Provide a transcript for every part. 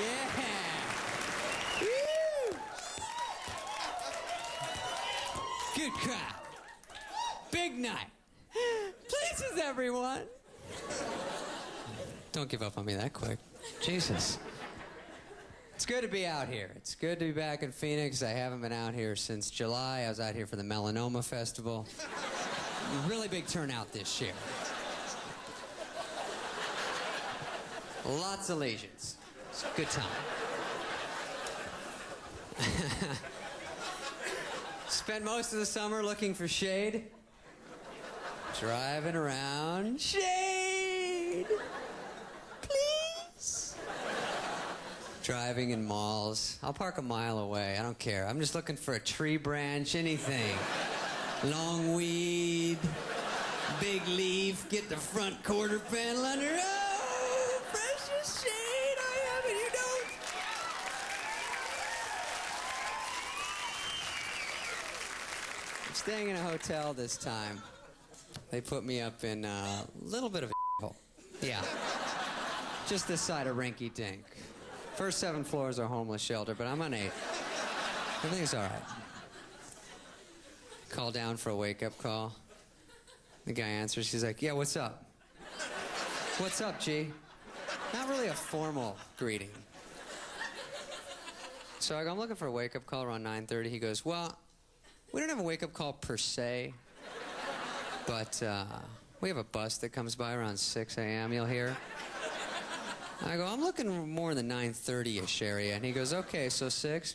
Yeah. Woo. Good crowd. Big night. Places, everyone. Don't give up on me that quick. Jesus. It's good to be out here. It's good to be back in Phoenix. I haven't been out here since July. I was out here for the Melanoma Festival. Really big turnout this year. Lots of lesions. It's a good time. Spent most of the summer looking for shade. Driving around. Shade! Please? Driving in malls. I'll park a mile away. I don't care. I'm just looking for a tree branch, anything. Long weed, big leaf, get the front quarter panel under. Oh, precious shade, I have it, you don't. I'm staying in a hotel this time. They put me up in a little bit of a hole. Yeah. Just this side of Rinky Dink. First 7 floors are homeless shelter, but I'm on 8. Everything's all right. Call down for a wake-up call. The guy answers. He's like, yeah, what's up? What's up, G? Not really a formal greeting. So I go, I'm looking for a wake-up call around 9:30. He goes, well, we don't have a wake-up call per se, but we have a bus that comes by around 6 a.m. you'll hear. I go, I'm looking more in the 9:30-ish area. And he goes, okay, so 6?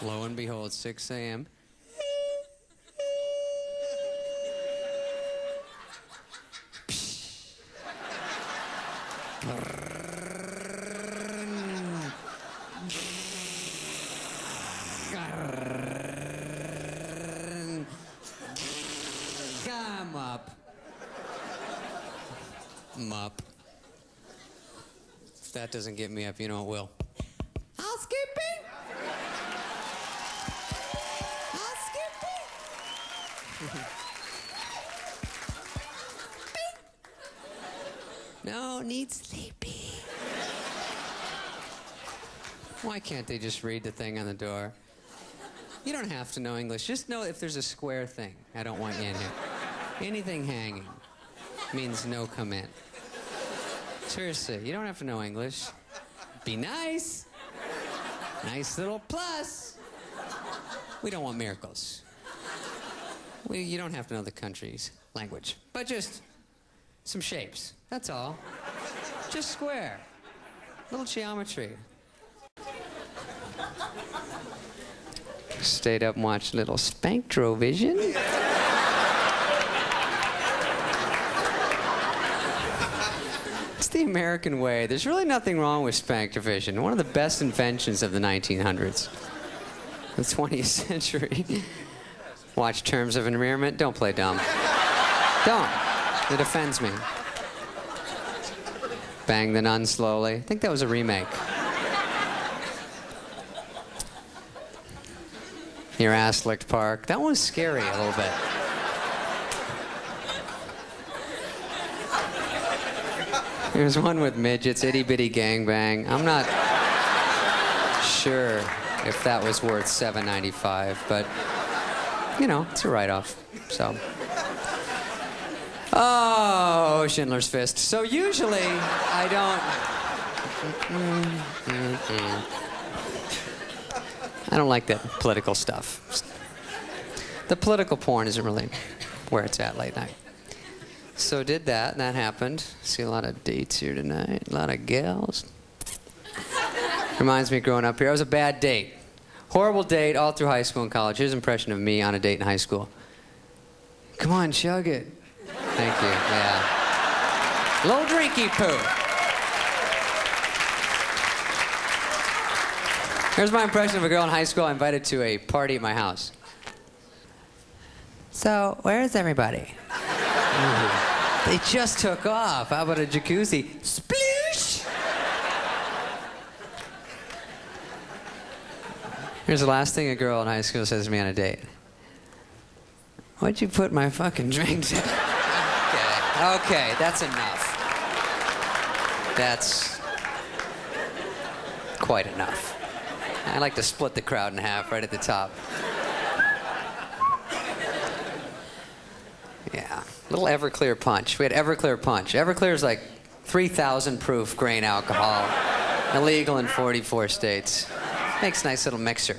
Lo and behold, 6 a.m. Come up. I'm up. If that doesn't get me up, you know it will. Housekeeping? Housekeeping? No, need sleepy. Why can't they just read the thing on the door? You don't have to know English. Just know if there's a square thing. I don't want you in here. Anything hanging means no come in. Seriously, you don't have to know English. Be nice. Nice little plus. We don't want miracles. You don't have to know the country's language, but just some shapes. That's all. Just square. Little geometry. Stayed up and watched a little Spanktrovision. It's the American way. There's really nothing wrong with Spanktrovision. One of the best inventions of the 1900s. The 20th century. Watch Terms of Endearment. Don't play dumb. Don't. It offends me. Bang the Nun Slowly. I think that was a remake. Your Ass Licked Park. That one was scary a little bit. There's one with midgets, Itty Bitty Gang Bang. I'm not sure if that was worth $7.95, but, you know, it's a write-off, so. Oh, Schindler's Fist. So usually, I don't like that political stuff. The political porn isn't really where it's at late night. So did that, and that happened. See a lot of dates here tonight, a lot of gals. Reminds me of growing up here. It was a bad date. Horrible date all through high school and college. Here's an impression of me on a date in high school. Come on, chug it. Thank you, yeah. Little drinky poo. Here's my impression of a girl in high school I invited to a party at my house. So, where is everybody? They just took off. How about a jacuzzi? Sploosh! Here's the last thing a girl in high school says to me on a date. What'd you put my fucking drinks in? Okay, that's enough. quite enough. I like to split the crowd in half right at the top. Yeah, little Everclear punch. We had Everclear punch. Everclear is like 3,000 proof grain alcohol, illegal in 44 states. Makes a nice little mixer.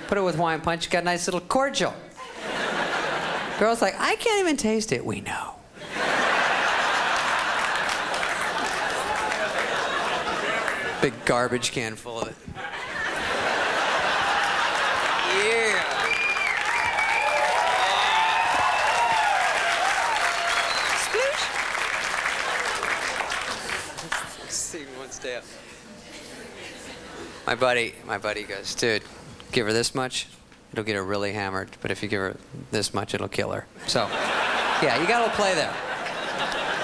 Put it with wine punch, you got a nice little cordial. Girl's like, I can't even taste it. We know. Big garbage can full of it. Yeah. Sploosh. Sing one stay up. My buddy goes, dude, give her this much, it'll get her really hammered. But if you give her this much, it'll kill her. So, yeah, you got a little play there.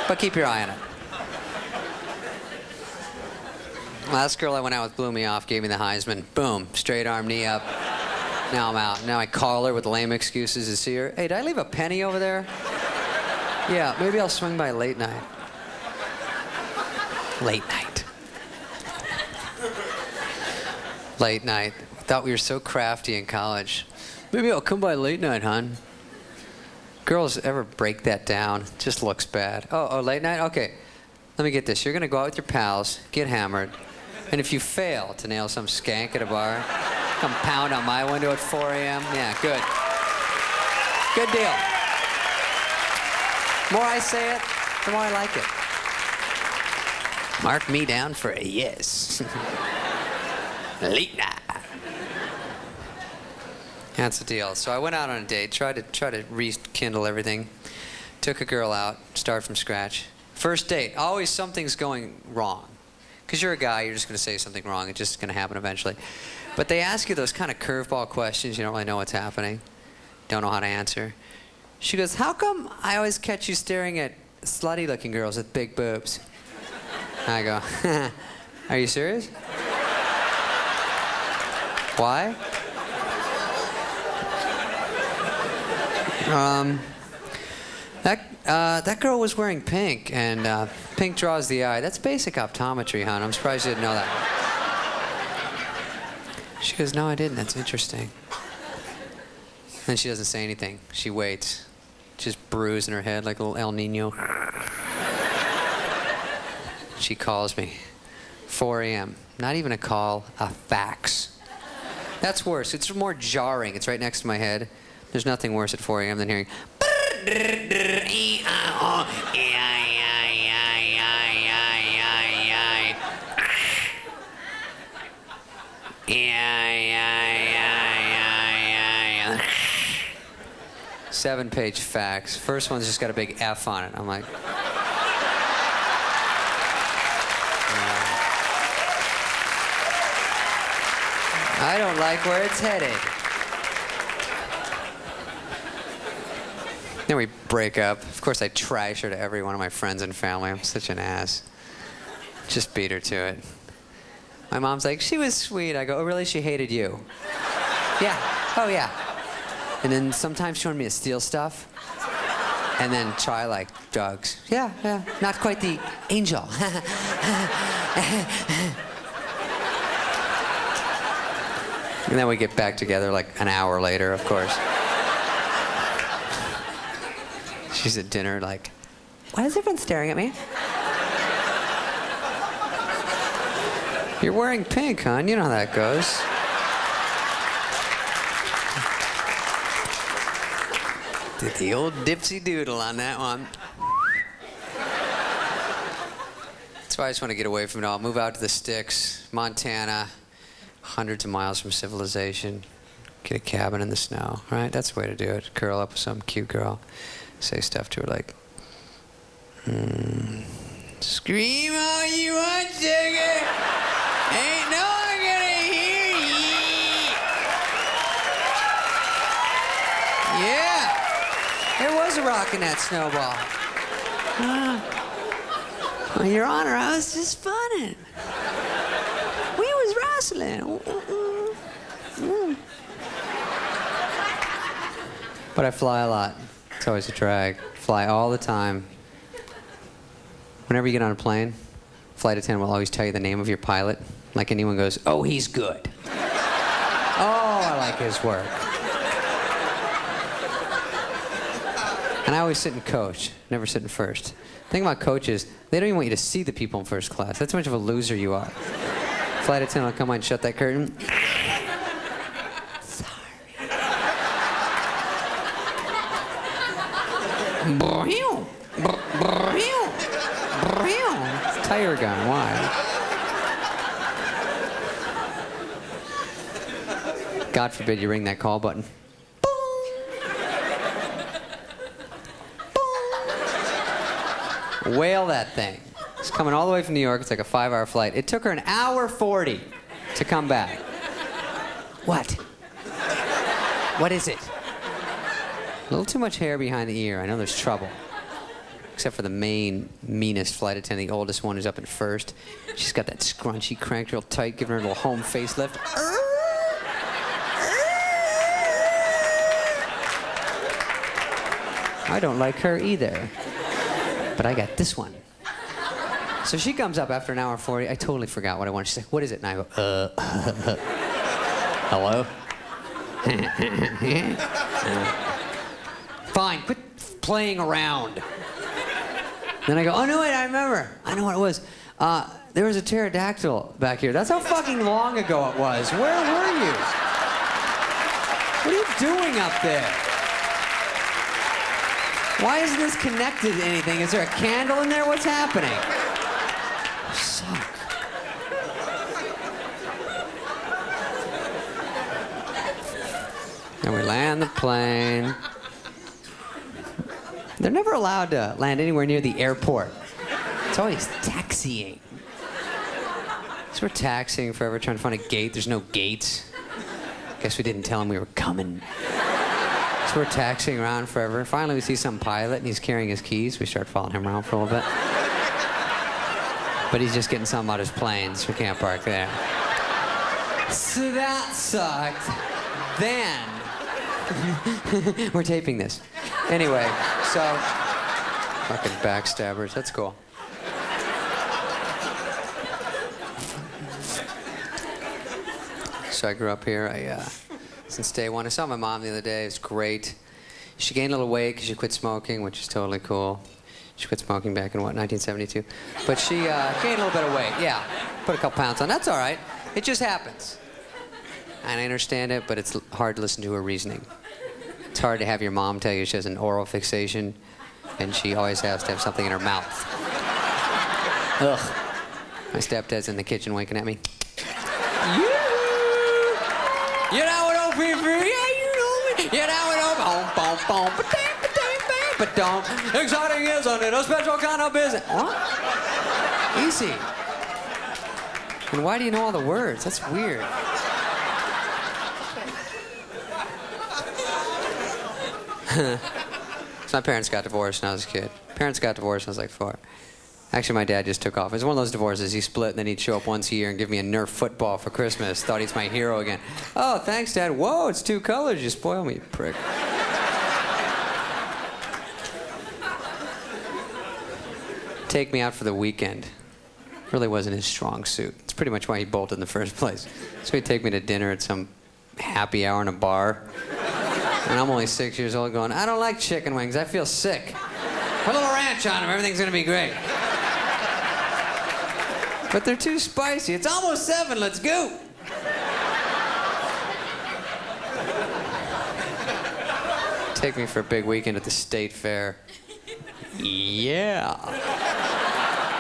But keep your eye on it. Last girl I went out with blew me off, gave me the Heisman. Boom, straight arm, knee up. Now I'm out. Now I call her with lame excuses to see her. Hey, did I leave a penny over there? Yeah, maybe I'll swing by late night. Late night. Late night. Thought we were so crafty in college. Maybe I'll come by late night, hon. Girls ever break that down? Just looks bad. Oh, late night? Okay. Let me get this. You're going to go out with your pals, get hammered, and if you fail to nail some skank at a bar, come pound on my window at 4 a.m. Yeah, good. Good deal. The more I say it, the more I like it. Mark me down for a yes. Late night. That's the deal. So I went out on a date, tried to rekindle everything. Took a girl out, start from scratch. First date, always something's going wrong. Because you're a guy, you're just going to say something wrong. It's just going to happen eventually. But they ask you those kind of curveball questions. You don't really know what's happening. Don't know how to answer. She goes, how come I always catch you staring at slutty-looking girls with big boobs? I go, are you serious? Why? That girl was wearing pink, and pink draws the eye. That's basic optometry, hon. I'm surprised you didn't know that. She goes, no, I didn't. That's interesting. Then she doesn't say anything. She waits. Just bruised in her head like a little El Nino. She calls me. 4 a.m. Not even a call, a fax. That's worse. It's more jarring. It's right next to my head. There's nothing worse at 4 a.m. than hearing... Seven-page fax. First one's just got a big F on it. I'm like... I don't like where it's headed. Then we break up. Of course, I trash her to every one of my friends and family. I'm such an ass. Just beat her to it. My mom's like, she was sweet. I go, oh, really? She hated you? Yeah. Oh, yeah. And then sometimes she wanted me to steal stuff. And then try, like, drugs. Yeah. Not quite the angel. And then we get back together like an hour later, of course. She's at dinner like, why is everyone staring at me? You're wearing pink, hon. You know how that goes. Did the old dipsy doodle on that one. That's why I just want to get away from it all. Move out to the sticks, Montana, hundreds of miles from civilization. Get a cabin in the snow, right? That's the way to do it. Curl up with some cute girl. Say stuff to her like, scream all you want, sugar. Ain't no one gonna hear ye. Yeah, there was a rock in that snowball. Well, Your Honor, I was just funning. We was wrestling. But I fly a lot. It's always a drag. Fly all the time. Whenever you get on a plane, flight attendant will always tell you the name of your pilot. Like anyone goes, oh, he's good. Oh, I like his work. And I always sit in coach, never sit in first. The thing about coaches, they don't even want you to see the people in first class. That's how much of a loser you are. Flight attendant will come on and shut that curtain. Sorry. It's tire gun, why? God forbid you ring that call button. Whale that thing. It's coming all the way from New York. It's like a 5-hour flight. It took her an hour 40 to come back. What? What is it? A little too much hair behind the ear. I know there's trouble. Except for the main, meanest flight attendant, the oldest one who's up in first. She's got that scrunchy cranked real tight, giving her a little home facelift. I don't like her either. But I got this one. So she comes up after an hour 40. I totally forgot what I wanted. She's like, what is it? And I go, hello? Fine, quit playing around. Then I go, oh, no, wait, I remember. I know what it was. There was a pterodactyl back here. That's how fucking long ago it was. Where were you? What are you doing up there? Why isn't this connected to anything? Is there a candle in there? What's happening? You suck. And we land the plane. They're never allowed to land anywhere near the airport. It's always taxiing. So we're taxiing forever, trying to find a gate. There's no gates. Guess we didn't tell him we were coming. So we're taxiing around forever. Finally, we see some pilot, and he's carrying his keys. We start following him around for a little bit. But he's just getting something out of his plane, so we can't park there. So that sucked. Then, we're taping this. Anyway, so, fucking backstabbers, that's cool. So I grew up here, since day one. I saw my mom the other day, it was great. She gained a little weight because she quit smoking, which is totally cool. She quit smoking back in, 1972? But she gained a little bit of weight, yeah. Put a couple pounds on, that's all right. It just happens. And I understand it, but it's hard to listen to her reasoning. It's hard to have your mom tell you she has an oral fixation, and she always has to have something in her mouth. Ugh. My stepdad's in the kitchen winking at me. You know what OP for? Yeah, you know me. You know what OP. But don't. Exciting isn't it? A special kind of business. What? Easy. And why do you know all the words? That's weird. So my parents got divorced when I was a kid. Parents got divorced when I was like 4. Actually, my dad just took off. It was one of those divorces. He split, and then he'd show up once a year and give me a Nerf football for Christmas. Thought he's my hero again. Oh, thanks, Dad. Whoa, it's 2 colors. You spoil me, you prick. Take me out for the weekend. Really wasn't his strong suit. It's pretty much why he bolted in the first place. So he'd take me to dinner at some happy hour in a bar. And I'm only 6 years old going, I don't like chicken wings. I feel sick. Put a little ranch on them. Everything's going to be great. But they're too spicy. It's almost 7. Let's go. Take me for a big weekend at the State Fair. Yeah.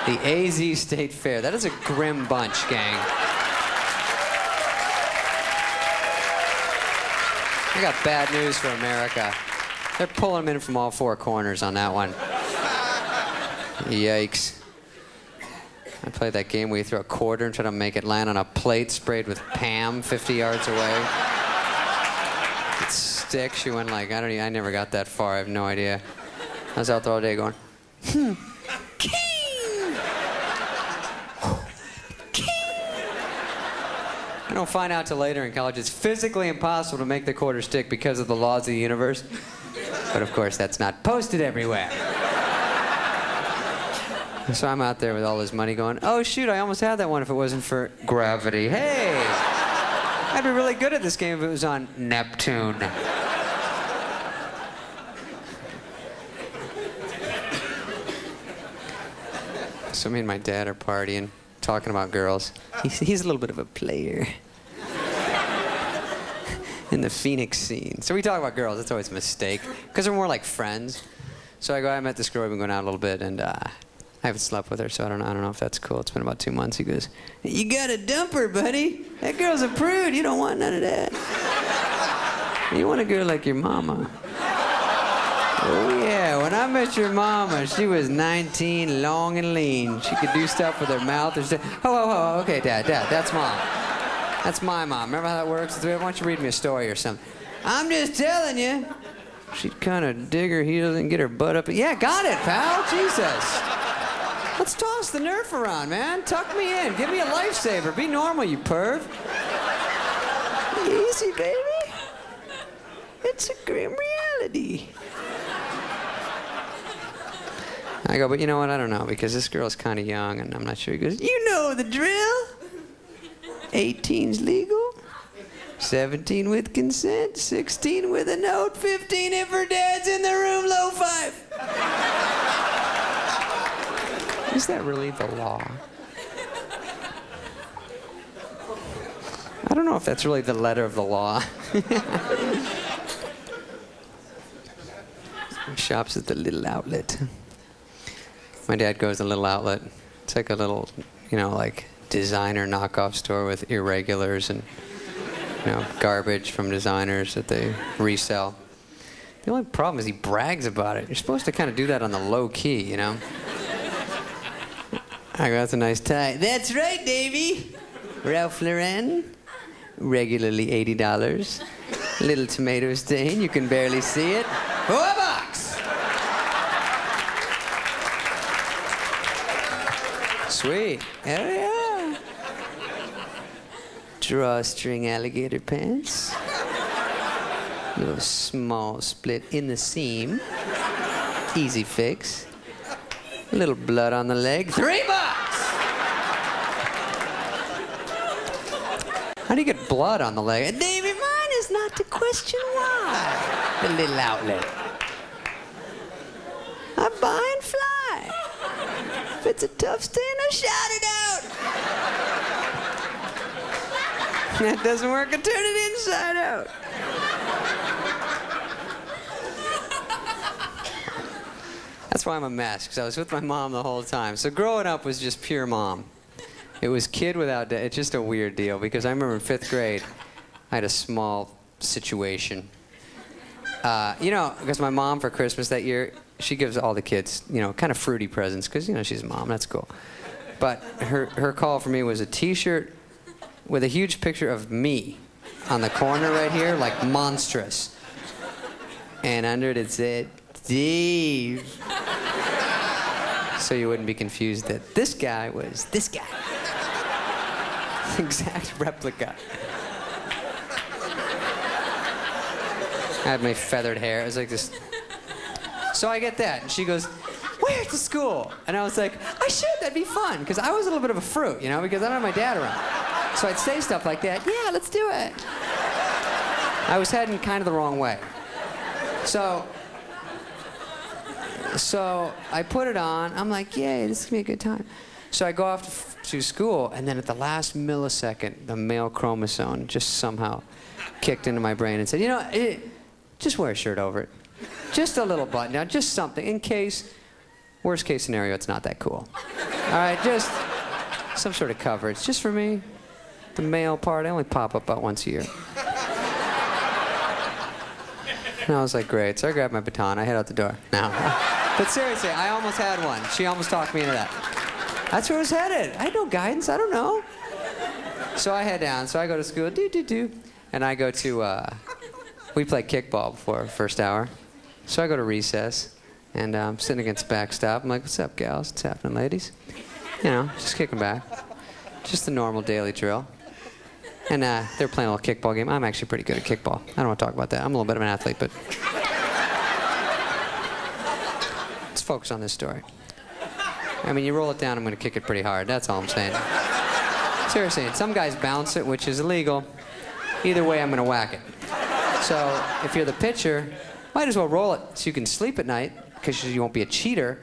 The AZ State Fair. That is a grim bunch, gang. I got bad news for America. They're pulling them in from all 4 corners on that one. Yikes. I played that game where you throw a quarter and try to make it land on a plate sprayed with Pam 50 yards away. It sticks. She went like, I never got that far. I have no idea. I was out there all day going, King! I don't find out till later in college it's physically impossible to make the quarter stick because of the laws of the universe. But of course, that's not posted everywhere. So I'm out there with all this money going, oh, shoot, I almost had that one if it wasn't for gravity. Hey, I'd be really good at this game if it was on Neptune. So me and my dad are partying, talking about girls. He's a little bit of a player in the Phoenix scene. So we talk about girls. That's always a mistake, because we're more like friends. So I met this girl. We've been going out a little bit, and I haven't slept with her, so I don't know if that's cool. It's been about 2 months. He goes, you gotta dump her, buddy. That girl's a prude. You don't want none of that. You want a girl like your mama. Oh, yeah, when I met your mama, she was 19, long and lean. She could do stuff with her mouth. Oh, okay, Dad, that's Mom. That's my mom. Remember how that works? Why don't you read me a story or something? I'm just telling you. She'd kind of dig her heels and get her butt up. Yeah, got it, pal. Jesus. Let's toss the Nerf around, man. Tuck me in. Give me a lifesaver. Be normal, you perv. Easy, baby. It's a grim reality. I go, but you know what? I don't know, because this girl's kind of young, and I'm not sure. He goes, you know the drill. 18's legal, 17 with consent, 16 with a note, 15 if her dad's in the room, low five. Is that really the law? I don't know if that's really the letter of the law. Shops at the little outlet. My dad goes to the little outlet. It's like a little, like designer knockoff store with irregulars and, garbage from designers that they resell. The only problem is he brags about it. You're supposed to kind of do that on the low key, I go, that's a nice tie. That's right, Davey. Ralph Lauren, regularly $80. Little tomato stain, you can barely see it. For a box. Sweet. Hell yeah. Drawstring alligator pants. Little small split in the seam. Easy fix. A little blood on the leg. $3. How do you get blood on the leg? David, mine is not to question why. The little outlet. I buy and fly. If it's a tough stain, I shout it out. That doesn't work, I turn it inside out. That's why I'm a mess, because I was with my mom the whole time. So growing up was just pure mom. It was kid without dad. It's just a weird deal, because I remember in 5th grade, I had a small situation. Because my mom for Christmas that year, she gives all the kids, kind of fruity presents, because, she's a mom, that's cool. But her call for me was a T-shirt with a huge picture of me on the corner right here, like monstrous. And under it said, Steve. So you wouldn't be confused that this guy was this guy. Exact replica. I had my feathered hair. It was like this. So I get that, and she goes, "Where to school?" And I was like, "I should. That'd be fun." Because I was a little bit of a fruit, because I don't have my dad around. So I'd say stuff like that. Yeah, let's do it. I was heading kind of the wrong way. So I put it on. I'm like, yay, this is going to be a good time. So I go off to school, and then at the last millisecond, the male chromosome just somehow kicked into my brain and said, just wear a shirt over it. Just a little button down, just something, in case, worst case scenario, it's not that cool. All right, just some sort of coverage. Just for me, the male part, I only pop up about once a year. And I was like, great. So I grabbed my baton. I head out the door. No. But seriously, I almost had one. She almost talked me into that. That's where I was headed. I had no guidance. I don't know. So I head down. So I go to school. And I go to, we played kickball before first hour. So I go to recess. And I'm sitting against backstop. I'm like, what's up, gals? What's happening, ladies? Just kicking back. Just the normal daily drill. And they're playing a little kickball game. I'm actually pretty good at kickball. I don't want to talk about that. I'm a little bit of an athlete, but let's focus on this story. I mean, you roll it down, I'm going to kick it pretty hard. That's all I'm saying. Seriously, some guys bounce it, which is illegal. Either way, I'm going to whack it. So if you're the pitcher, might as well roll it so you can sleep at night, because you won't be a cheater.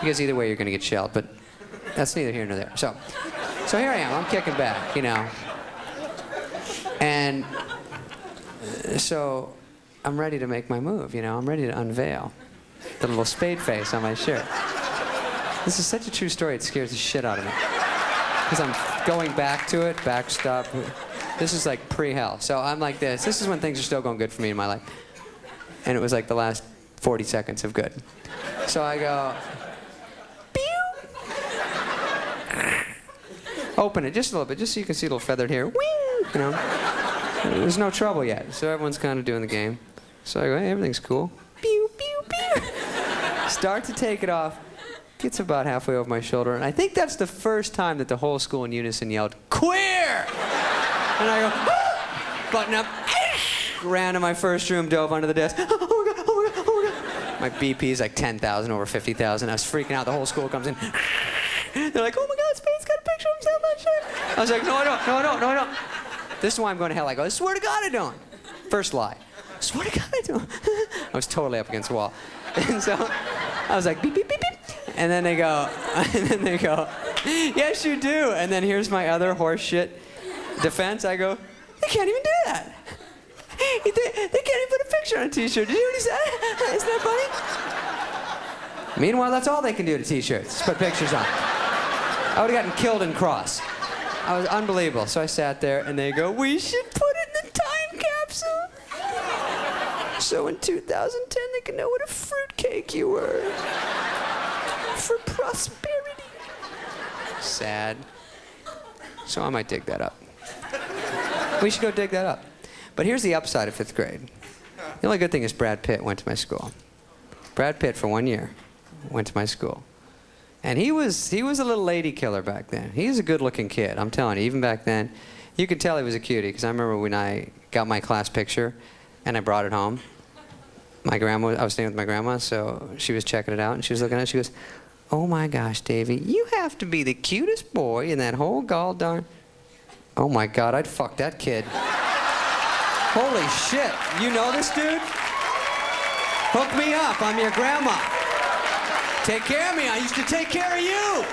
Because either way, you're going to get shelled. But that's neither here nor there. So here I am. I'm kicking back, you know. And so I'm ready to make my move, you know. I'm ready to unveil the little spade face on my shirt. This is such a true story, it scares the shit out of me. Because I'm going back to it, backstop. This is like pre-hell. So I'm like this. This is when things are still going good for me in my life. And it was like the last 40 seconds of good. So I go, pew! Open it just a little bit, just so you can see a little feathered hair. Wing! You know? There's no trouble yet. So everyone's kind of doing the game. So I go, hey, everything's cool. Pew, pew, pew. Start to take it off. Gets about halfway over my shoulder, and I think that's the first time that the whole school in unison yelled, queer! And I go, ah! Button up, ran to my first room, dove under the desk. Oh my God, oh my God, oh my God. My BP is like 10,000 over 50,000. I was freaking out. The whole school comes in. They're like, oh my God, Spade's got a picture of himself on my shirt. I was like, no, I don't, no, I don't, no, I don't. This is why I'm going to hell. I go, I swear to God I don't. First lie. I swear to God I don't. I was totally up against the wall. And so I was like, beep, beep, beep, beep. And then they go, yes, you do. And then here's my other horseshit defense. I go, they can't even do that. They can't even put a picture on a T-shirt. Did you hear what he said? Isn't that funny? Meanwhile, that's all they can do to T-shirts. Just put pictures on. I would have gotten killed in cross. I was unbelievable. So I sat there, and they go, we should put it in the time capsule. So in 2010, they can know what a fruitcake you were. For prosperity. Sad. So I might dig that up. We should go dig that up. But here's the upside of 5th grade. The only good thing is Brad Pitt went to my school. Brad Pitt, for 1 year, went to my school. And he was a little lady killer back then. He was a good-looking kid, I'm telling you. Even back then, you could tell he was a cutie, because I remember when I got my class picture and I brought it home. I was staying with my grandma, so she was checking it out, and she was looking at it. She goes, oh my gosh, Davey, you have to be the cutest boy in that whole gall darn. Oh my God, I'd fuck that kid. Holy shit, you know this dude? Hook me up, I'm your grandma. Take care of me, I used to take care of you.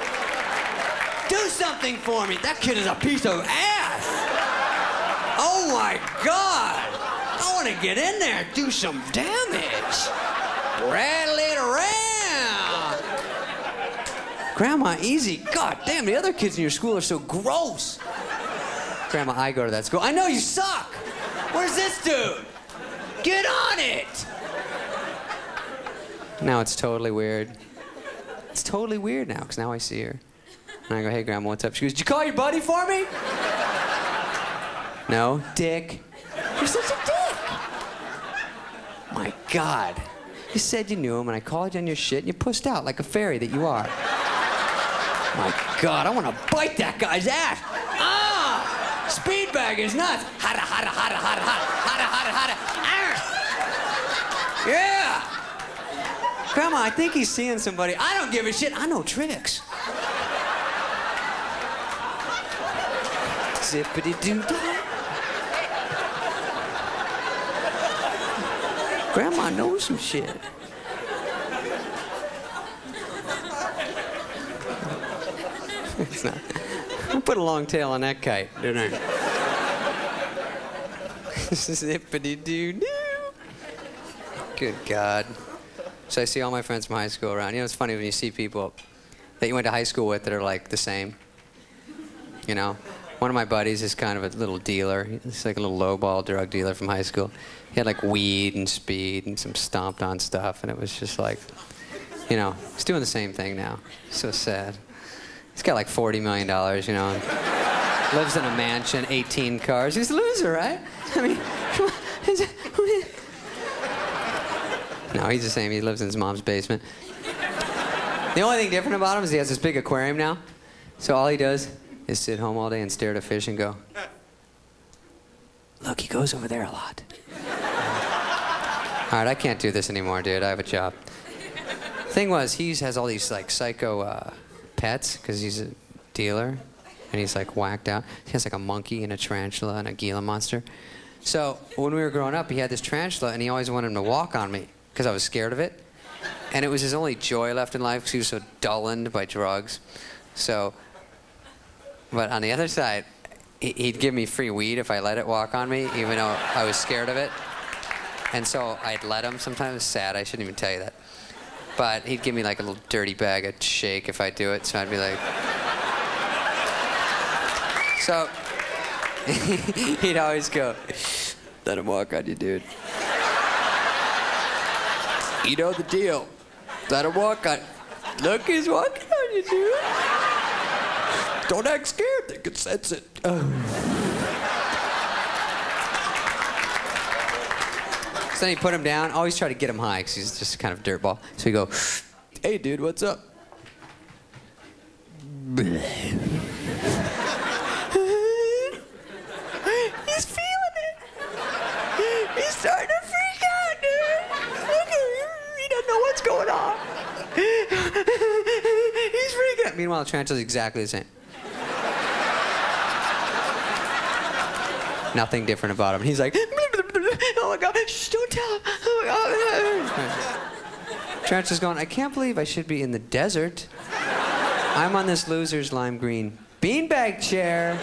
Do something for me. That kid is a piece of ass. Oh my God. I want to get in there, do some damage. Rattle it around. Grandma, easy. God damn, the other kids in your school are so gross. Grandma, I go to that school. I know you suck. Where's this dude? Get on it. Now it's totally weird. It's totally weird now, because now I see her. And I go, hey, Grandma, what's up? She goes, did you call your buddy for me? No, dick. You're such a dick. My God. You said you knew him, and I called you on your shit, and you pussed out like a fairy that you are. My God, I want to bite that guy's ass. Ah! Speed bag is nuts. Hada, hada, hada, hada, hada, hada, hada, hada. Yeah! Grandma, I think he's seeing somebody. I don't give a shit. I know tricks. Zippity-doo-dah. Grandma knows some shit. It's not. I put a long tail on that kite, didn't I? Zippity-doo-doo. Good God. So I see all my friends from high school around. You know, it's funny when you see people that you went to high school with that are like the same. You know? One of my buddies is kind of a little dealer. He's like a little lowball drug dealer from high school. He had like weed and speed and some stomped on stuff, and it was just like, you know, he's doing the same thing now. So sad. He's got like $40 million, you know, and lives in a mansion, 18 cars. He's a loser, right? I mean, no, he's the same. He lives in his mom's basement. The only thing different about him is he has this big aquarium now. So all he does is sit home all day and stare at a fish and go, look, he goes over there a lot. All right, I can't do this anymore, dude. I have a job. Thing was, he has all these like psycho pets because he's a dealer, and he's like whacked out. He has like a monkey and a tarantula and a Gila monster. So when we were growing up, he had this tarantula, and he always wanted him to walk on me because I was scared of it. And it was his only joy left in life because he was so dullened by drugs. So, but on the other side, he'd give me free weed if I let it walk on me, even though I was scared of it. And so I'd let him. Sometimes it was sad. I shouldn't even tell you that. But he'd give me like a little dirty bag of shake if I do it. So I'd be like... So he'd always go, let him walk on you, dude. You know the deal. Let him walk on. Look, he's walking on you, dude. Don't act scared. They can sense it. Oh. So then he put him down. Always try to get him high because he's just kind of dirtball. So he go, hey, dude, what's up? He's feeling it. He's starting to freak out, dude. Look at him. He doesn't know what's going on. He's freaking out. Meanwhile, the tarantula's exactly the same. Nothing different about him. He's like, oh my God, shh, don't tell him. Oh my God. Tarantula's going, I can't believe I should be in the desert. I'm on this loser's lime green beanbag chair.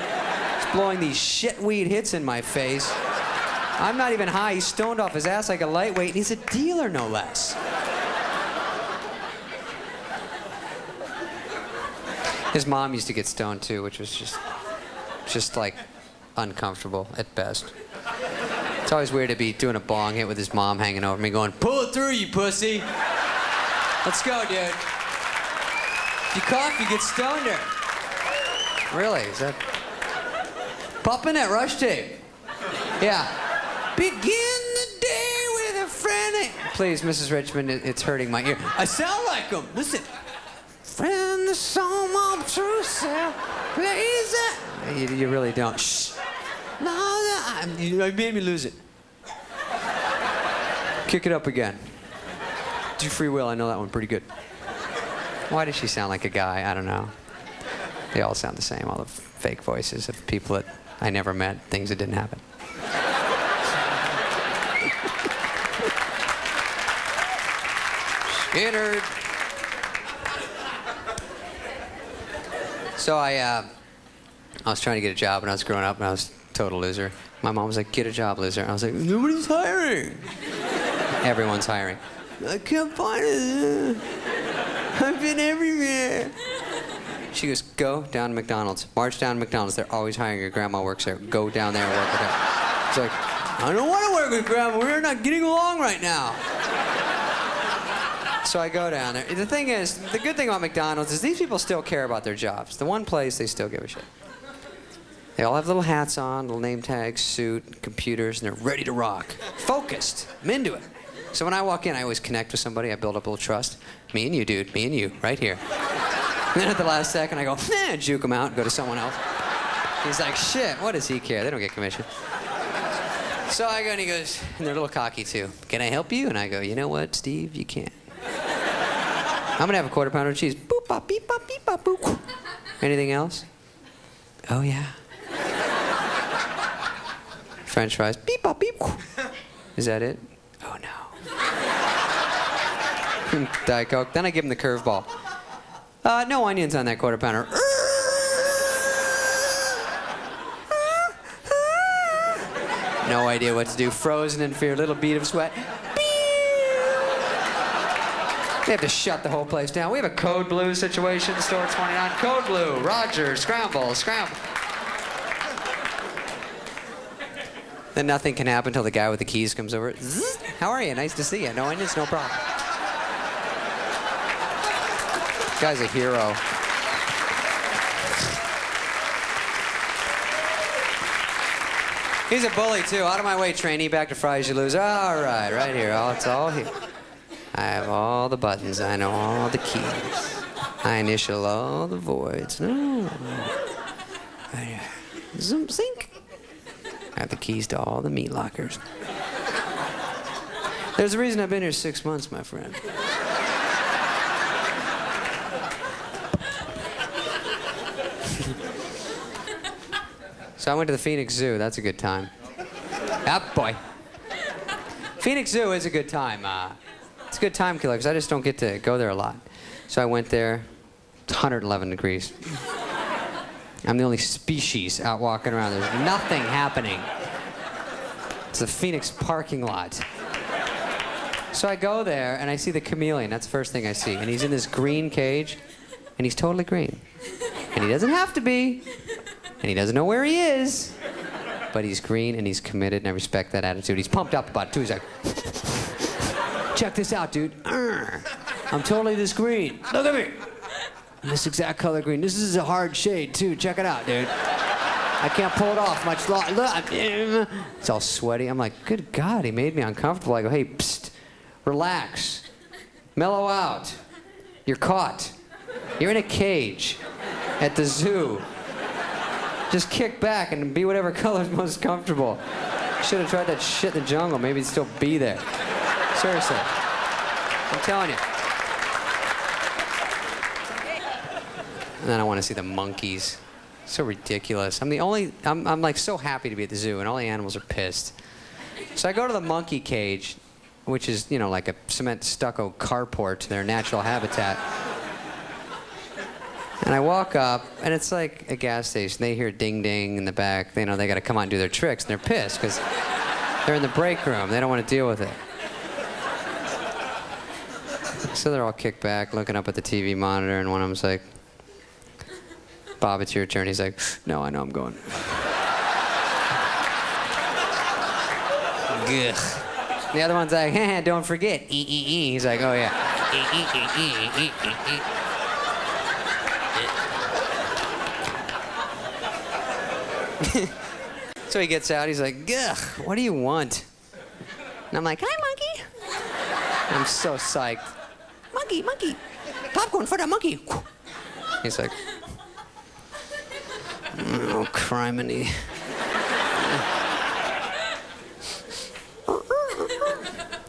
He's blowing these shitweed hits in my face. I'm not even high. He's stoned off his ass like a lightweight, and he's a dealer, no less. His mom used to get stoned too, which was just like uncomfortable at best. It's always weird to be doing a bong hit with his mom hanging over me going, pull it through, you pussy. Let's go, dude. If you cough, you get stoned. Really? Is that... Popping that rush tape. Yeah. Begin the day with a friend. Please, Mrs. Richmond, it's hurting my ear. I sound like him. Listen. Friend, the song of true self. Please. You really don't. Shh. No, you made me lose it. Kick it up again. Do free will. I know that one pretty good. Why does she sound like a guy? I don't know. They all sound the same. All the fake voices of people that I never met, things that didn't happen. Skinner. So I was trying to get a job when I was growing up, and I was a total loser. My mom was like, get a job, loser. And I was like, nobody's hiring. Everyone's hiring. I can't find it. I've been everywhere. She goes, go down to McDonald's. March down to McDonald's. They're always hiring. Your grandma works there. Go down there and work with her. It's like, I don't want to work with grandma. We're not getting along right now. So I go down there. The thing is, the good thing about McDonald's is these people still care about their jobs. The one place they still give a shit. They all have little hats on, little name tags, suit, computers, and they're ready to rock. Focused. I'm into it. So when I walk in, I always connect with somebody. I build up a little trust. Me and you, dude. Me and you. Right here. And then at the last second, I go, juke him out and go to someone else. He's like, shit, what does he care? They don't get commission. So I go, and he goes, and they're a little cocky, too. Can I help you? And I go, you know what, Steve? You can't. I'm going to have a quarter pounder of cheese. Boop, bop, beep, bop, beep, bop, boop. Anything else? Oh, yeah. French fries. Beep, bop, beep. Is that it? Oh, no. Diet Coke. Then I give him the curveball. No onions on that quarter pounder. No idea what to do. Frozen in fear. Little bead of sweat. They have to shut the whole place down. We have a code blue situation, store 29. Code blue, Roger, scramble, scramble. Then nothing can happen until the guy with the keys comes over. Zzz, how are you? Nice to see you. No onions, no problem. This guy's a hero. He's a bully, too. Out of my way, trainee. Back to fries, you lose. All right, right here. It's all here. I have all the buttons. I know all the keys. I initial all the voids. No. Zoom, sync. I have the keys to all the meat lockers. There's a reason I've been here 6 months, my friend. So I went to the Phoenix Zoo. That's a good time. Ah, boy. Phoenix Zoo is a good time. It's a good time killer because I just don't get to go there a lot. So I went there. It's 111 degrees. I'm the only species out walking around. There's nothing happening. It's the Phoenix parking lot. So I go there and I see the chameleon. That's the first thing I see. And he's in this green cage, and he's totally green. And he doesn't have to be. And he doesn't know where he is. But he's green and he's committed, and I respect that attitude. He's pumped up about it too. He's like, check this out, dude. I'm totally this green. Look at me. I'm this exact color green. This is a hard shade too. Check it out, dude. I can't pull it off much longer. Look, it's all sweaty. I'm like, good God, he made me uncomfortable. I go, hey, psst, relax, mellow out. You're caught. You're in a cage at the zoo. Just kick back and be whatever color's most comfortable. Should have tried that shit in the jungle. Maybe it'd still be there. Seriously. I'm telling you. And then I want to see the monkeys. So ridiculous. I'm like so happy to be at the zoo, and all the animals are pissed. So I go to the monkey cage, which is, you know, like a cement stucco carport to their natural habitat. And I walk up, and it's like a gas station. They hear ding ding in the back. They know they got to come out and do their tricks, and they're pissed because they're in the break room. They don't want to deal with it. So they're all kicked back, looking up at the TV monitor, and one of them's like, Bob, it's your turn. He's like, no, I know I'm going. Ugh. The other one's like, don't forget, E. He's like, oh yeah, E. So he gets out, he's like, ugh, what do you want? And I'm like, hi, monkey. And I'm so psyched. Monkey, popcorn for the monkey. He's like, oh, criminy.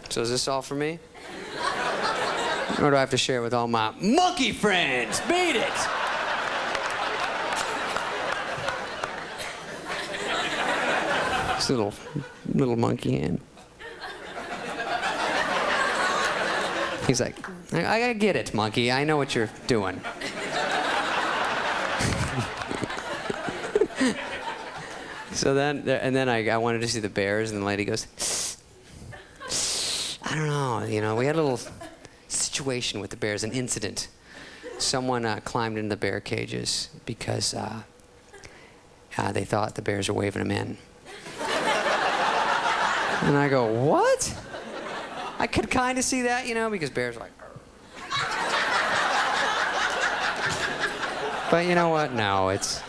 So is this all for me? Or do I have to share it with all my monkey friends? Beat it! This little monkey hand. He's like, I get it, monkey. I know what you're doing. So then I wanted to see the bears, and the lady goes, I don't know, you know, we had a little situation with the bears, an incident. Someone climbed into the bear cages because they thought the bears were waving them in. And I go, what? I could kind of see that, you know, because bears are like, but you know what? No, it's...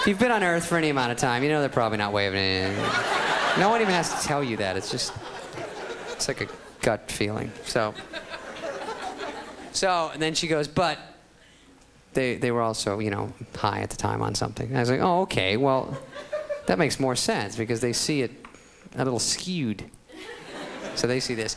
If you've been on Earth for any amount of time, you know they're probably not waving it in. No one even has to tell you that. It's just... It's like a gut feeling. So and then she goes, but they were also, you know, high at the time on something. And I was like, oh, okay, well, that makes more sense because they see it a little skewed. So they see this.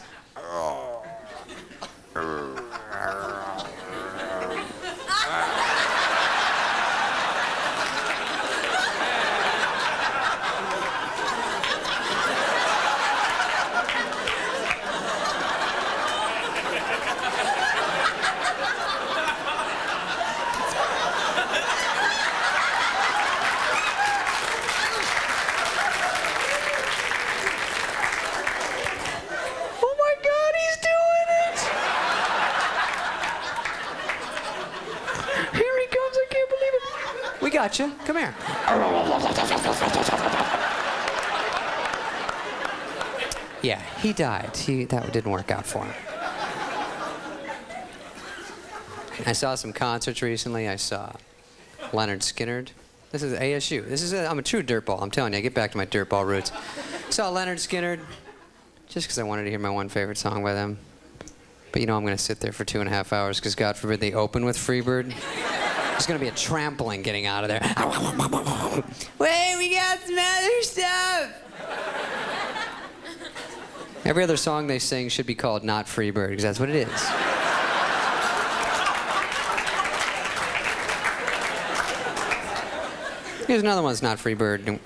Gotcha. Come here. Yeah, he died. That didn't work out for him. I saw some concerts recently. I saw Leonard Skinner. This is ASU. I'm a true dirtball. I'm telling you, I get back to my dirtball roots. Saw Leonard Skinner just because I wanted to hear my one favorite song by them. But you know I'm going to sit there for 2.5 hours because God forbid they open with Freebird. There's going to be a trampling getting out of there. Wait, we got some other stuff. Every other song they sing should be called Not Freebird, because that's what it is. Here's another one that's not free bird.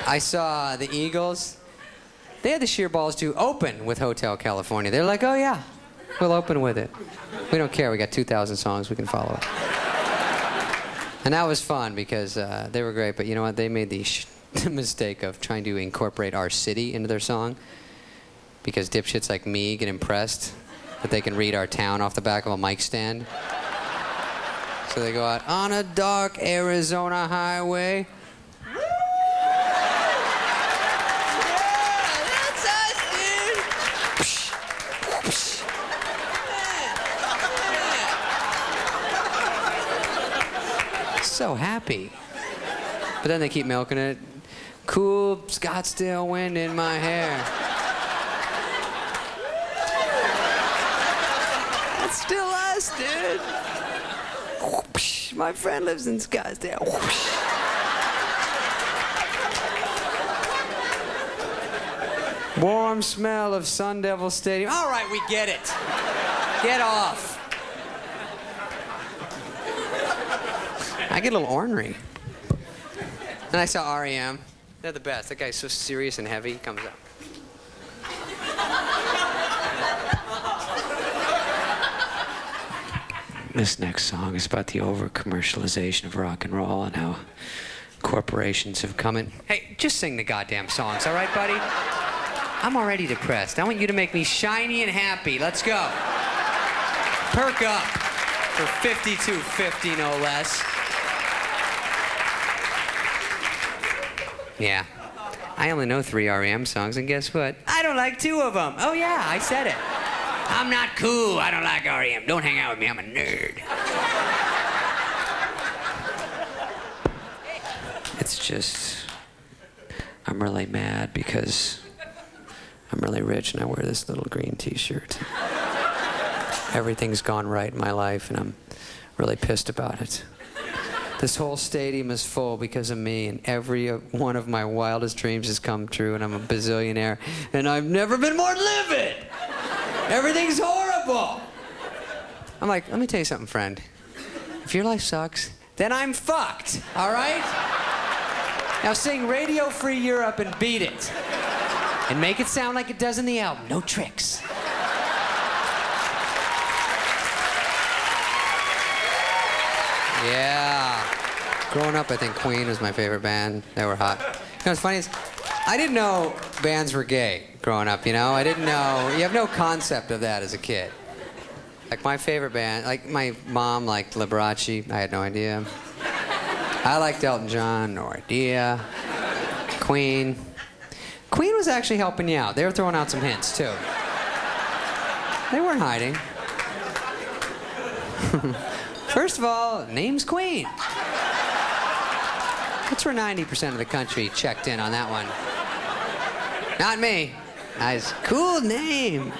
I saw the Eagles. They had the sheer balls to open with Hotel California. They're like, oh yeah, we'll open with it. We don't care. We got 2,000 songs we can follow it. And that was fun because they were great. But you know what? They made the mistake of trying to incorporate our city into their song because dipshits like me get impressed that they can read our town off the back of a mic stand. So they go out, on a dark Arizona highway. So happy. But then they keep milking it. Cool Scottsdale wind in my hair. That's still us, dude. My friend lives in Scottsdale. Warm smell of Sun Devil Stadium. All right, we get it. Get off. I get a little ornery. And I saw R.E.M. They're the best. That guy's so serious and heavy. He comes up. This next song is about the over-commercialization of rock and roll and how corporations have come in. Hey, just sing the goddamn songs, all right, buddy? I'm already depressed. I want you to make me shiny and happy. Let's go. Perk up for $52.50, no less. Yeah. I only know 3 R.E.M. songs, and guess what? I don't like 2 of them. Oh, yeah, I said it. I'm not cool. I don't like R.E.M. Don't hang out with me. I'm a nerd. It's just... I'm really mad because I'm really rich and I wear this little green t-shirt. Everything's gone right in my life, and I'm really pissed about it. This whole stadium is full because of me, and every one of my wildest dreams has come true, and I'm a bazillionaire, and I've never been more livid! Everything's horrible! I'm like, let me tell you something, friend. If your life sucks, then I'm fucked, all right? Now sing Radio Free Europe and beat it. And make it sound like it does in the album. No tricks. Yeah. Growing up, I think Queen was my favorite band. They were hot. You know what's funny is, I didn't know bands were gay growing up, you know? I didn't know, you have no concept of that as a kid. Like my favorite band, like my mom liked Liberace, I had no idea. I liked Elton John, no idea. Queen. Queen was actually helping you out. They were throwing out some hints, too. They weren't hiding. First of all, name's Queen. That's where 90% of the country checked in on that one. Not me. Nice, cool name.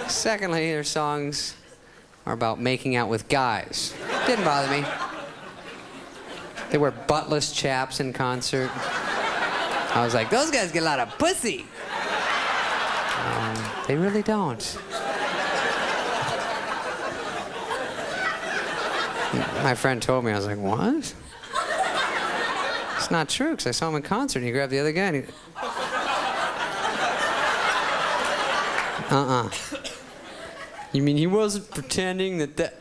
Secondly, their songs are about making out with guys. Didn't bother me. They wear buttless chaps in concert. I was like, those guys get a lot of pussy. They really don't. My friend told me, I was like, what? It's not true, because I saw him in concert, and he grabbed the other guy, and he... You mean he wasn't pretending that...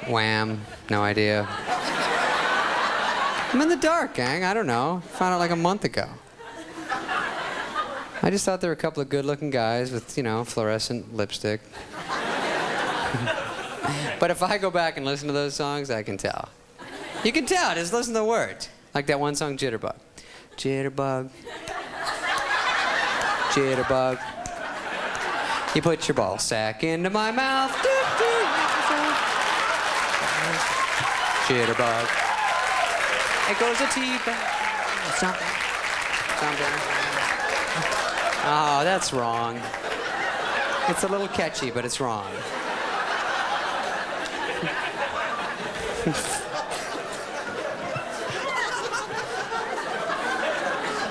Wham. No idea. I'm in the dark, gang. I don't know. Found out like a month ago. I just thought there were a couple of good-looking guys with, you know, fluorescent lipstick. But if I go back and listen to those songs, I can tell. You can tell. Just listen to the words. Like that one song, Jitterbug. Jitterbug. Jitterbug. You put your ball sack into my mouth. Jitterbug. It goes a T-bug. Something. Something. Oh, that's wrong. It's a little catchy, but it's wrong.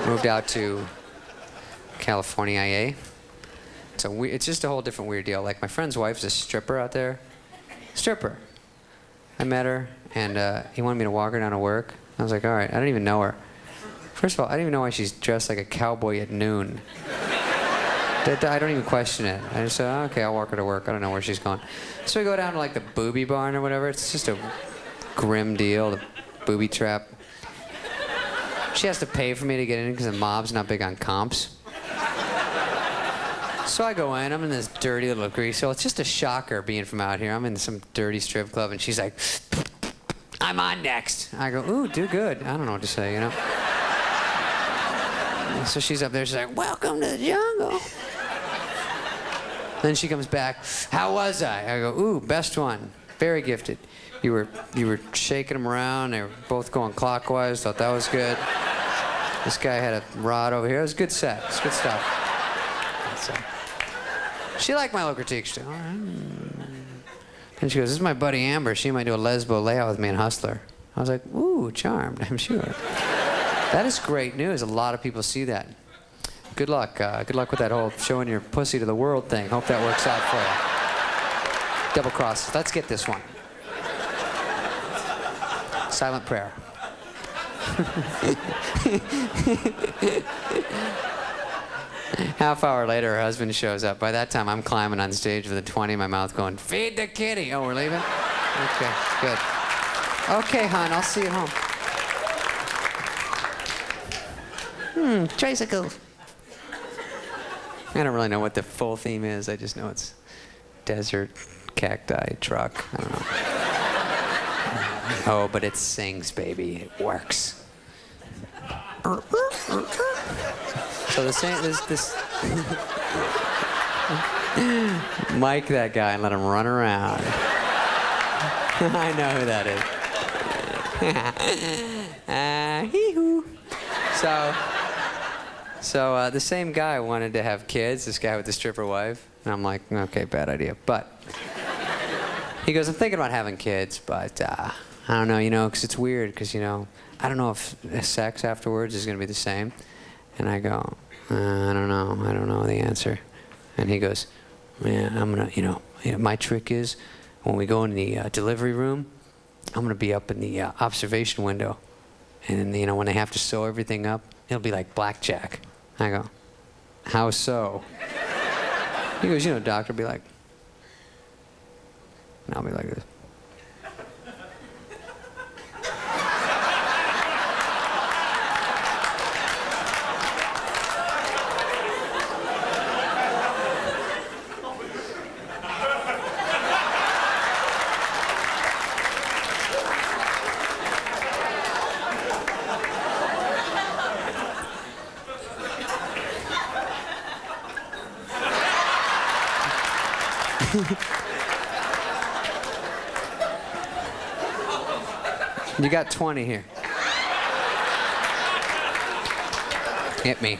Moved out to California IA. It's just a whole different weird deal. Like, my friend's wife's a stripper out there. Stripper. I met her, and he wanted me to walk her down to work. I was like, all right, I don't even know her. First of all, I don't even know why she's dressed like a cowboy at noon. I don't even question it. I just said, oh, okay, I'll walk her to work. I don't know where she's going. So we go down to, like, the booby barn or whatever. It's just a grim deal, the booby trap. She has to pay for me to get in because the mob's not big on comps. So I go in, I'm in this dirty little grease. So it's just a shocker being from out here. I'm in some dirty strip club, and she's like, I'm on next. I go, ooh, do good. I don't know what to say, you know? So she's up there, she's like, welcome to the jungle. Then she comes back, how was I? I go, ooh, best one. Very gifted. You were shaking them around, they were both going clockwise, thought that was good. This guy had a rod over here. It was a good set. It's good stuff. So, she liked my little critique. She, all right. And she goes, this is my buddy Amber. She might do a lesbo layout with me in Hustler. I was like, ooh, charmed, I'm sure. That is great news. A lot of people see that. Good luck. Good luck with that whole showing your pussy to the world thing. Hope that works out for you. Double cross. Let's get this one. Silent prayer. Half hour later, her husband shows up. By that time, I'm climbing on stage with a 20 in my mouth going, feed the kitty. Oh, we're leaving? Okay, good. Okay, hon, I'll see you home. Tricycle. I don't really know what the full theme is. I just know it's desert, cacti, truck. I don't know. Oh, but it sings, baby. It works. So the same this Mike that guy and let him run around. I know who that is. Hee-hoo. So the same guy wanted to have kids, this guy with the stripper wife. And I'm like, okay, bad idea. But he goes, I'm thinking about having kids, but I don't know, you know, because it's weird, because, you know, I don't know if sex afterwards is going to be the same. And I go, I don't know the answer. And he goes, yeah, I'm going to, you know, my trick is when we go in the delivery room, I'm going to be up in the observation window. And then, you know, when they have to sew everything up, it'll be like blackjack. I go, how so? He goes, you know, doctor, be like, and I'll be like this. You got 20 here. Hit me.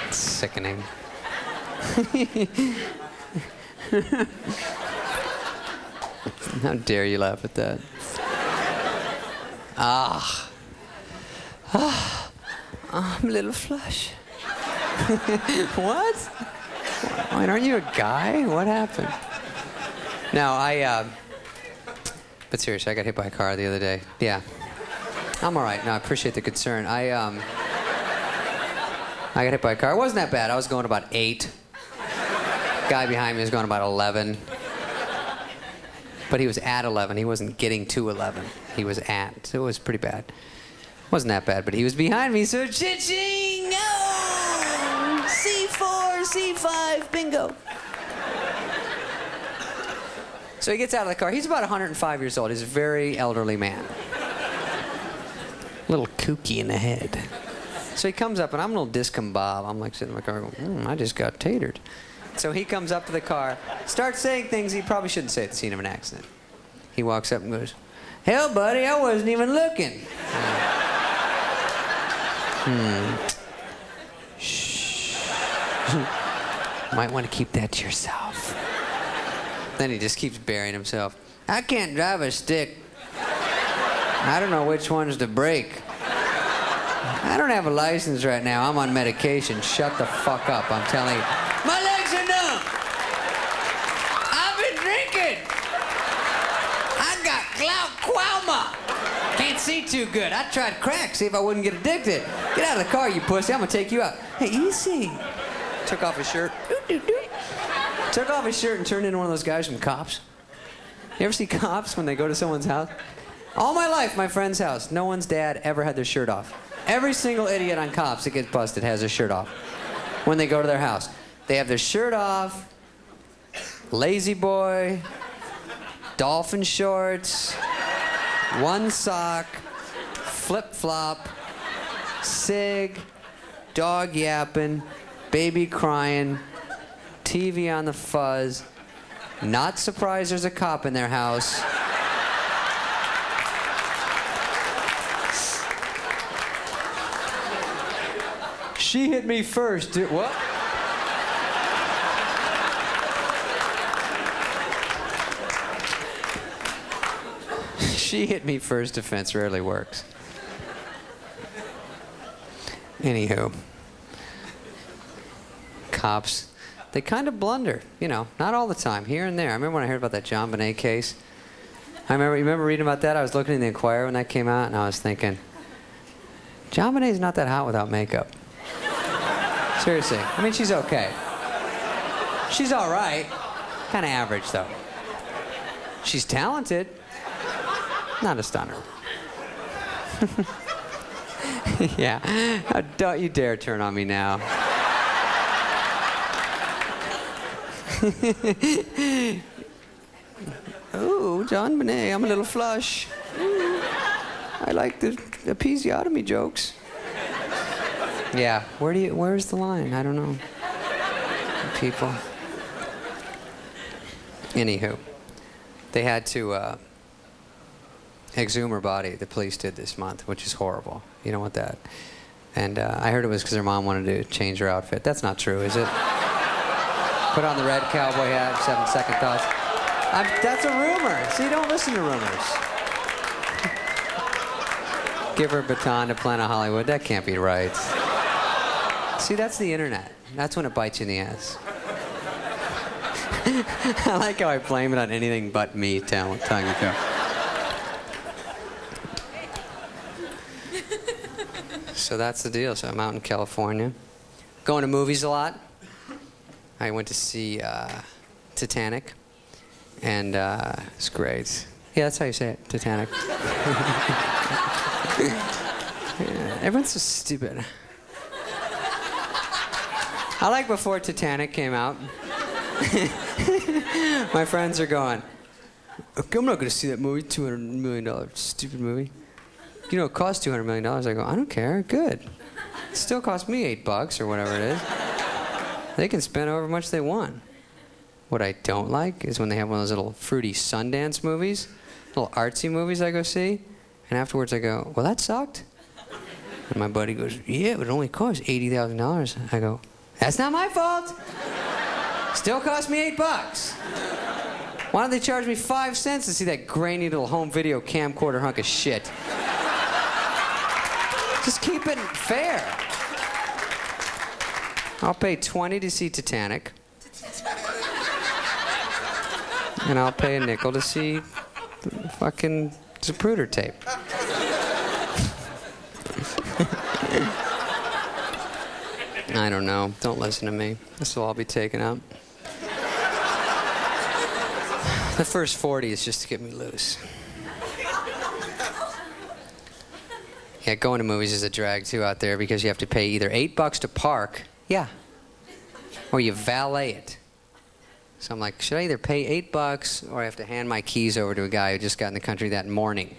It's sickening. How dare you laugh at that? I'm a little flush. What? Wait, aren't you a guy? What happened? No, but seriously, I got hit by a car the other day. Yeah. I'm all right. No, I appreciate the concern. I got hit by a car. It wasn't that bad. I was going about 8. Guy behind me was going about 11. But he was at 11. He wasn't getting to 11. He was at. So it was pretty bad. Wasn't that bad, but he was behind me, so cha-ching! Oh! C4, C5, bingo. So he gets out of the car. He's about 105 years old. He's a very elderly man. A little kooky in the head. So he comes up, and I'm a little discombobulated. I'm like sitting in my car going, I just got tatered. So he comes up to the car, starts saying things he probably shouldn't say at the scene of an accident. He walks up and goes, hell, buddy, I wasn't even looking. Shh. Might want to keep that to yourself. Then he just keeps burying himself. I can't drive a stick. I don't know which one's to break. I don't have a license right now. I'm on medication. Shut the fuck up, I'm telling you. My legs are numb. I've been drinking. I got glaucoma. Can't see too good. I tried crack, see if I wouldn't get addicted. Get out of the car, you pussy. I'm gonna take you out. Hey, easy. Took off his shirt. Took off his shirt and turned into one of those guys from Cops. You ever see Cops when they go to someone's house? All my life, my friend's house, no one's dad ever had their shirt off. Every single idiot on Cops that gets busted has their shirt off when they go to their house. They have their shirt off, lazy boy, dolphin shorts, one sock, flip-flop, cig, dog yapping, baby crying, TV on the fuzz. Not surprised there's a cop in their house. She hit me first. What? She hit me first defense rarely works. Anywho. Cops, they kind of blunder, you know, not all the time, here and there. I remember when I heard about that John Bonet case. You remember reading about that? I was looking in the Inquirer when that came out, and I was thinking, John Bonet's not that hot without makeup. Seriously. I mean, she's okay. She's all right. Kind of average, though. She's talented. Not a stunner. Yeah. Don't you dare turn on me now. Oh, John Bonet, I'm a little flush. Ooh, I like the episiotomy jokes. Yeah, where's the line? I don't know. People. Anywho, they had to exhume her body. The police did this month, which is horrible. You know what that? And I heard it was because her mom wanted to change her outfit. That's not true, is it? Put on the red cowboy hat, 7-second thoughts. That's a rumor. See, don't listen to rumors. Give her a baton to Planet Hollywood. That can't be right. See, that's the internet. That's when it bites you in the ass. I like how I blame it on anything but me telling the joke. So that's the deal. So I'm out in California. Going to movies a lot. I went to see Titanic, and it's great. Yeah, that's how you say it, Titanic. Yeah, everyone's so stupid. I like before Titanic came out, my friends are going, okay, I'm not going to see that movie, $200 million stupid movie. You know, it costs $200 million. I go, I don't care, good. It still cost me $8 or whatever it is. They can spend however much they want. What I don't like is when they have one of those little fruity Sundance movies, little artsy movies I go see, and afterwards I go, well, that sucked. And my buddy goes, yeah, but it only cost $80,000. I go, that's not my fault. Still cost me $8. Why don't they charge me 5 cents to see that grainy little home video camcorder hunk of shit? Just keep it fair. I'll pay $20 to see Titanic. And I'll pay a nickel to see the fucking Zapruder tape. I don't know. Don't listen to me. This will all be taken out. The first 40 is just to get me loose. Yeah, going to movies is a drag, too, out there, because you have to pay either $8 to park, yeah, or you valet it. So I'm like, should I either pay $8 or I have to hand my keys over to a guy who just got in the country that morning?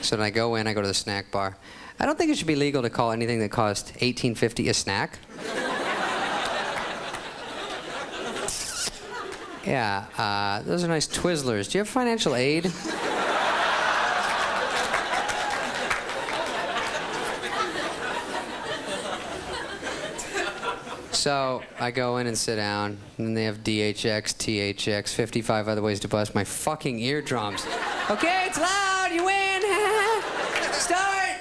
So when I go in, I go to the snack bar. I don't think it should be legal to call anything that costs $18.50 a snack. Yeah, those are nice Twizzlers. Do you have financial aid? So I go in and sit down, and then they have DHX, THX, 55 other ways to bust my fucking eardrums. Okay, it's loud, you win. Start.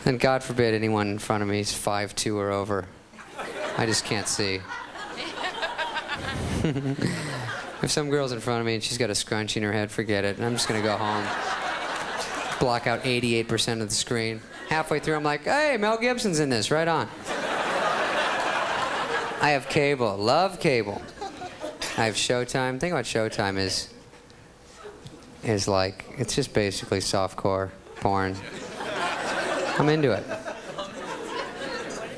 And God forbid anyone in front of me is 5'2" or over. I just can't see. If some girl's in front of me and she's got a scrunchie in her head, forget it. And I'm just gonna go home. Block out 88% of the screen. Halfway through, I'm like, hey, Mel Gibson's in this, right on. I have cable, love cable. I have Showtime. The thing about Showtime is like, it's just basically softcore porn. I'm into it.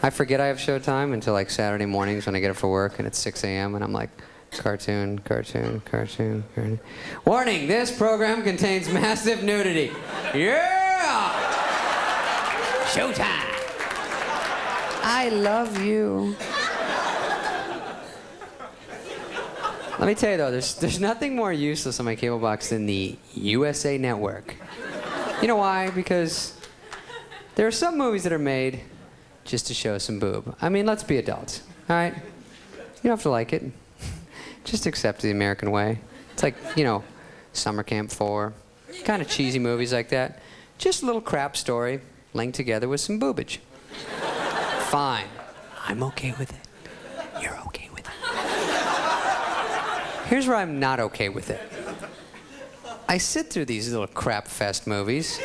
I forget I have Showtime until like Saturday mornings when I get up for work and it's 6 a.m. and I'm like, cartoon, cartoon, cartoon, cartoon. Warning, this program contains massive nudity. Yeah! Showtime! I love you. Let me tell you though, there's nothing more useless on my cable box than the USA Network. You know why? Because there are some movies that are made just to show some boob. I mean, let's be adults, all right? You don't have to like it. Just accept the American way. It's like, you know, Summer Camp 4, kind of cheesy movies like that. Just a little crap story linked together with some boobage. Fine. I'm okay with it. You're okay with it. Here's where I'm not okay with it. I sit through these little crap fest movies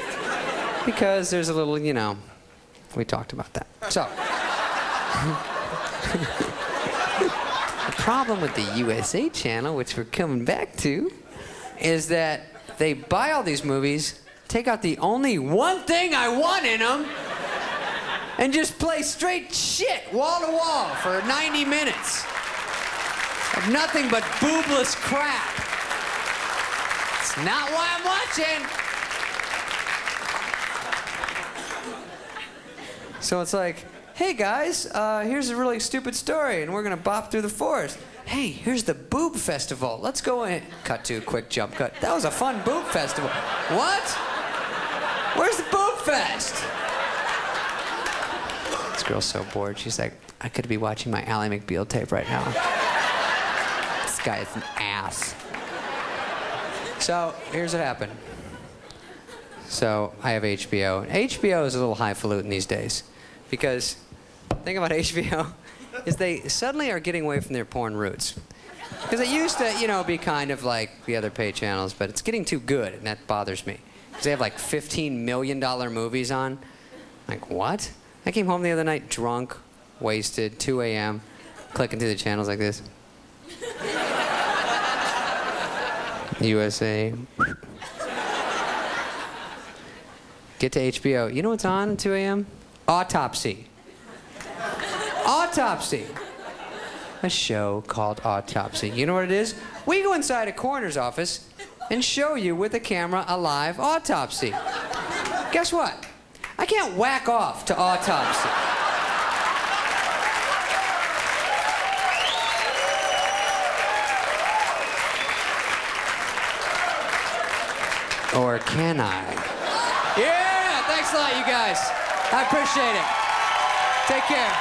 because there's a little, you know, we talked about that. So, the problem with the USA channel, which we're coming back to, is that they buy all these movies, take out the only one thing I want in them, and just play straight shit wall to wall for 90 minutes of nothing but boobless crap. It's not why I'm watching. So it's like, hey guys, here's a really stupid story, and we're gonna bop through the forest. Hey, here's the boob festival. Let's go in. Cut to, quick jump cut. That was a fun boob festival. What? Where's the boob fest? This girl's so bored. She's like, I could be watching my Ally McBeal tape right now. This guy is an ass. So here's what happened. So I have HBO. HBO is a little highfalutin these days. Because the thing about HBO is they suddenly are getting away from their porn roots. Because it used to, you know, be kind of like the other pay channels, but it's getting too good, and that bothers me. Because they have like $15 million movies on. Like, what? I came home the other night drunk, wasted, 2 a.m., clicking through the channels like this. USA. Get to HBO. You know what's on at 2 a.m.? Autopsy. Autopsy. A show called Autopsy. You know what it is? We go inside a coroner's office and show you with a camera a live autopsy. Guess what? I can't whack off to Autopsy. Or can I? Yeah, thanks a lot, you guys. I appreciate it. Take care.